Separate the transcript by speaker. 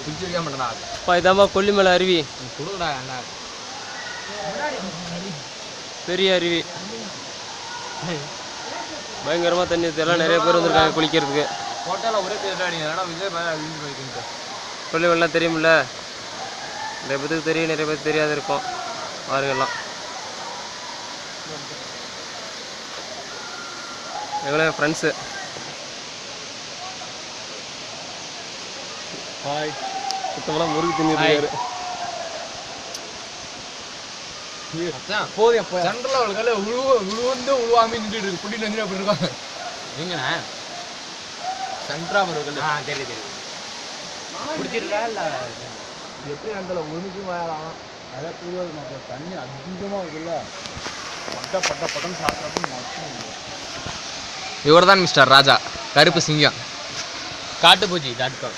Speaker 1: பிடிச்சி வைக்க மாட்டேனா
Speaker 2: அப்பா இதாம்மா கொல்லிமலை அருவி.
Speaker 1: கொடுங்கடா என்ன
Speaker 2: பெரிய அருவி. பயங்கரமாக தண்ணி எல்லாம் நிறைய பேர் வந்துருக்காங்க குளிக்கிறதுக்கு.
Speaker 1: ஃபோட்டோவில் ஒரே பேர் நீங்கள் ஏன்னா விஜய் வீடு போய்க்கிட்டு
Speaker 2: கொல்லிமலைலாம் தெரியுமில்ல, நிறைய பேருக்கு தெரியும், நிறைய பேருக்கு தெரியாது இருக்கும். பாருங்கெல்லாம் எங்களே ஃப்ரெண்ட்ஸு.
Speaker 1: ஹாய்
Speaker 2: சுத்தமெல்லாம் முறுக்கு தின்னிருக்காரு.
Speaker 1: போதும் சென்ட்ரல் ஒரு கால உழுவுந்து உழுவாமி நின்றுட்டு குட்டிட்டு வந்து அப்படி இருக்காங்க. எங்கண்ணா சென்ட்ரா ஒரு கல் தெரியும் தெரியும் பிடிச்சிருக்கா இல்லை எப்படி அந்த உழுந்துக்கு மேலாம் அதான் புரியாது மாப்பிள்ள. தண்ணி அதிகமாக இருக்குல்ல, பட்டம் சாப்பிட்றப்ப. இவர் தான் மிஸ்டர் ராஜா, கருப்பு சிங்கம், காட்டுப்பூச்சி .com.